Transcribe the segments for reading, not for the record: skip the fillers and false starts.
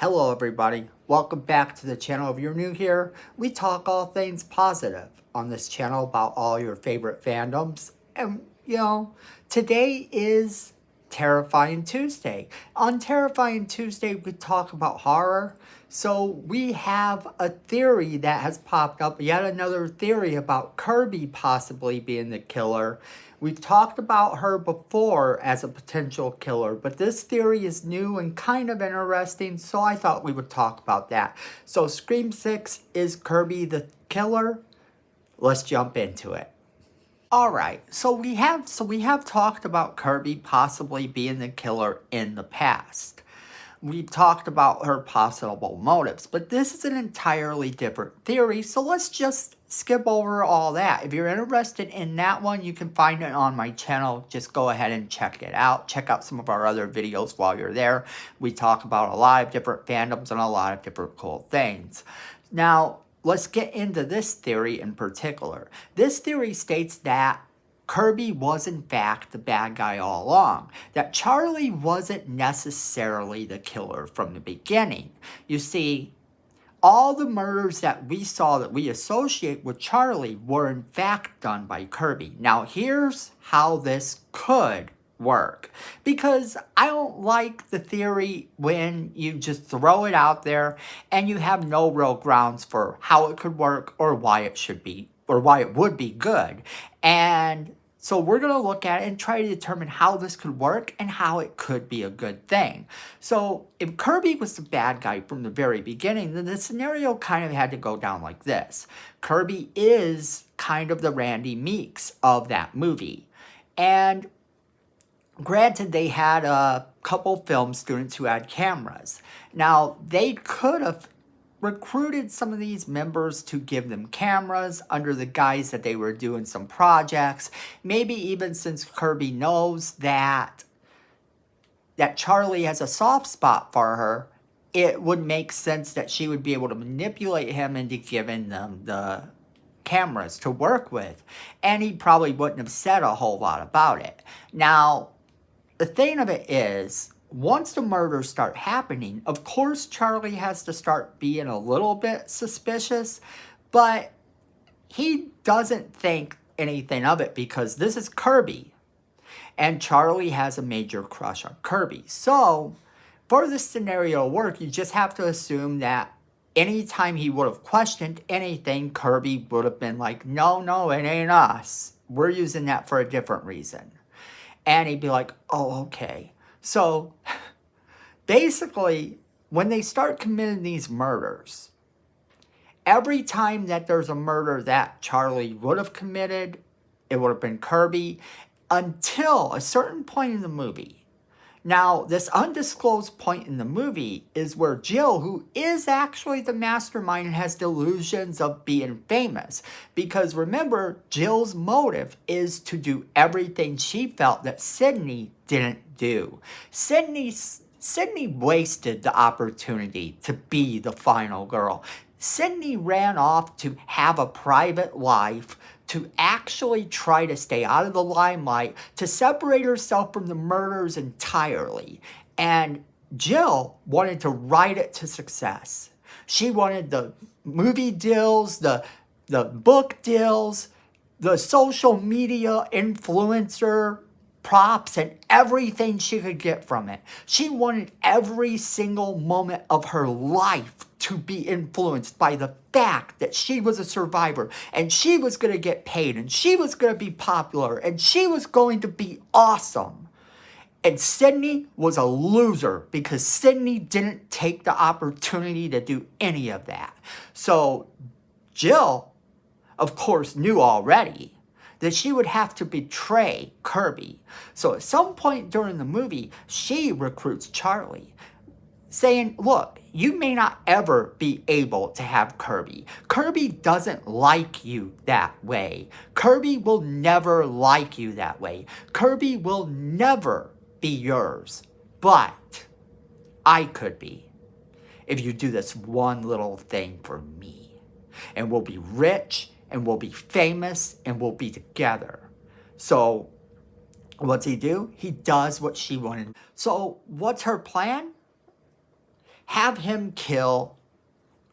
Hello everybody, welcome back to the channel. If you're new here, we talk all things positive on this channel about all your favorite fandoms. And today is Terrifying Tuesday. On Terrifying Tuesday, we talk about horror. So we have a theory that has popped up, yet another theory about Kirby possibly being the killer. We've talked about her before as a potential killer, but this theory is new and kind of interesting, so I thought we would talk about that. So Scream 6, is Kirby the killer? Let's jump into it. Alright, so we have talked about Kirby possibly being the killer in the past. We've talked about her possible motives, but this is an entirely different theory, so let's just skip over all that. If you're interested in that one, you can find it on my channel. Just go ahead and check it out. Check out some of our other videos while you're there. We talk about a lot of different fandoms and a lot of different cool things. Now, let's get into this theory in particular. This theory states that Kirby was in fact the bad guy all along. That Charlie wasn't necessarily the killer from the beginning. You see, all the murders that we saw that we associate with Charlie were in fact done by Kirby. Now here's how this could work, because I don't like the theory when you just throw it out there and you have no real grounds for how it could work or why it should be or why it would be good. And so we're going to look at it and try to determine how this could work and how it could be a good thing. So if Kirby was the bad guy from the very beginning, then the scenario kind of had to go down like this. Kirby is kind of the Randy Meeks of that movie. And granted, they had a couple film students who had cameras. Now, they could have recruited some of these members to give them cameras under the guise that they were doing some projects. Maybe even since Kirby knows that Charlie has a soft spot for her, it would make sense that she would be able to manipulate him into giving them the cameras to work with. And he probably wouldn't have said a whole lot about it. Now, the thing of it is, once the murders start happening, of course Charlie has to start being a little bit suspicious, but he doesn't think anything of it because this is Kirby, and Charlie has a major crush on Kirby. So, for this scenario to work, you just have to assume that anytime he would have questioned anything, Kirby would have been like, no, it ain't us. We're using that for a different reason. And he'd be like, oh, okay. So, basically, when they start committing these murders, every time that there's a murder that Charlie would have committed, it would have been Kirby, until a certain point in the movie. Now, this undisclosed point in the movie is where Jill, who is actually the mastermind and has delusions of being famous. Because remember, Jill's motive is to do everything she felt that Sydney didn't do. Sydney wasted the opportunity to be the final girl. Sydney ran off to have a private life, to actually try to stay out of the limelight, to separate herself from the murders entirely. And Jill wanted to ride it to success. She wanted the movie deals, the book deals, the social media influencer props, and everything she could get from it. She wanted every single moment of her life to be influenced by the fact that she was a survivor, and she was going to get paid, and she was going to be popular, and she was going to be awesome. And Sydney was a loser because Sydney didn't take the opportunity to do any of that. So Jill, of course, knew already that she would have to betray Kirby. So at some point during the movie, she recruits Charlie, saying, look, you may not ever be able to have Kirby. Kirby doesn't like you that way. Kirby will never like you that way. Kirby will never be yours. But I could be, if you do this one little thing for me. And we'll be rich, and we'll be famous, and we'll be together. So what's he do? He does what she wanted. So what's her plan? have him kill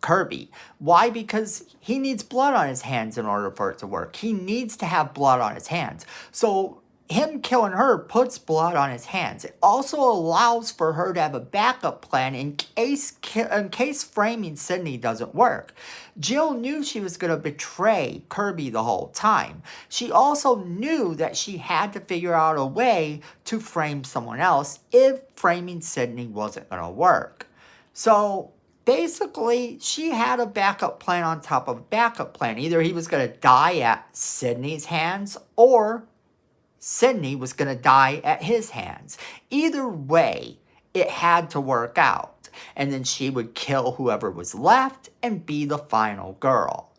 Kirby. Why? Because he needs blood on his hands in order for it to work. He needs to have blood on his hands. So him killing her puts blood on his hands. It also allows for her to have a backup plan in case framing Sydney doesn't work. Jill knew she was going to betray Kirby the whole time. She also knew that she had to figure out a way to frame someone else if framing Sydney wasn't going to work. So basically, she had a backup plan on top of a backup plan. Either he was going to die at Sydney's hands or Sydney was going to die at his hands. Either way, it had to work out. And then she would kill whoever was left and be the final girl.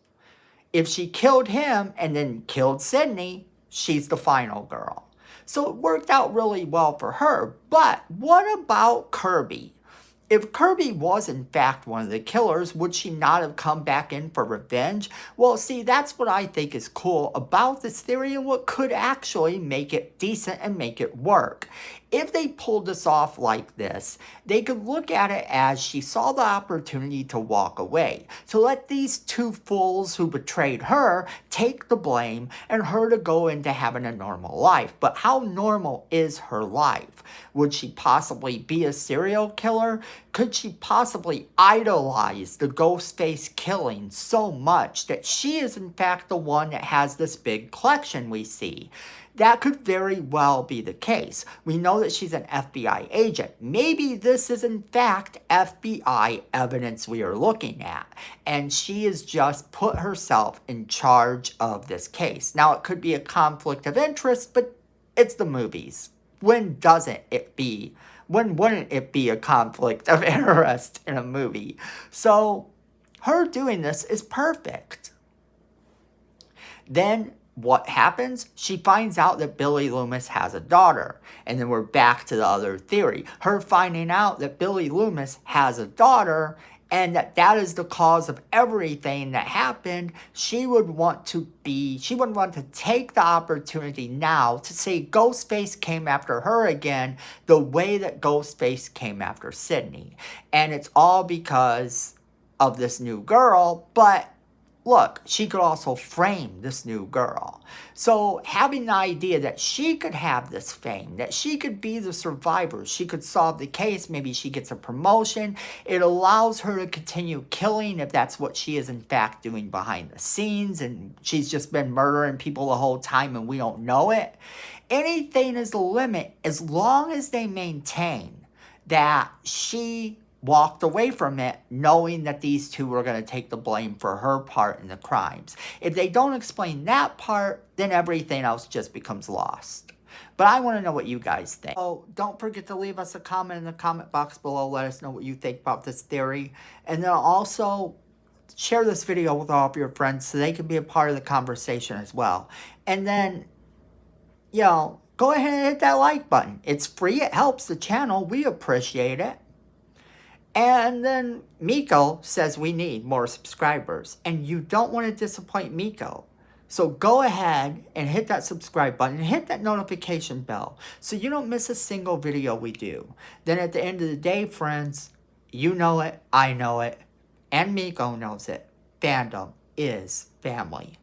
If she killed him and then killed Sydney, she's the final girl. So it worked out really well for her. But what about Kirby? If Kirby was in fact one of the killers, would she not have come back in for revenge? Well, see, that's what I think is cool about this theory and what could actually make it decent and make it work. If they pulled this off like this, they could look at it as she saw the opportunity to walk away, to let these two fools who betrayed her take the blame and her to go into having a normal life. But how normal is her life? Would she possibly be a serial killer? Could she possibly idolize the Ghostface killing so much that she is in fact the one that has this big collection we see? That could very well be the case. We know that she's an FBI agent. Maybe this is in fact FBI evidence we are looking at. And she has just put herself in charge of this case. Now, it could be a conflict of interest, but it's the movies. When wouldn't it be a conflict of interest in a movie? So her doing this is perfect. Then what happens? She finds out that Billy Loomis has a daughter. And then we're back to the other theory. Her finding out that Billy Loomis has a daughter and that is the cause of everything that happened. She wouldn't want to take the opportunity now to say Ghostface came after her again the way that Ghostface came after Sydney. And it's all because of this new girl, but look, she could also frame this new girl. So having the idea that she could have this fame, that she could be the survivor, she could solve the case, maybe she gets a promotion, it allows her to continue killing if that's what she is in fact doing behind the scenes and she's just been murdering people the whole time and we don't know it. Anything is the limit as long as they maintain that she walked away from it knowing that these two were going to take the blame for her part in the crimes. If they don't explain that part, then everything else just becomes lost. But I want to know what you guys think. So don't forget to leave us a comment in the comment box below. Let us know what you think about this theory. And then also share this video with all of your friends so they can be a part of the conversation as well. And then, go ahead and hit that like button. It's free. It helps the channel. We appreciate it. And then Miko says we need more subscribers. And you don't want to disappoint Miko. So go ahead and hit that subscribe button and hit that notification bell so you don't miss a single video we do. Then at the end of the day, friends, you know it, I know it, and Miko knows it. Fandom is family.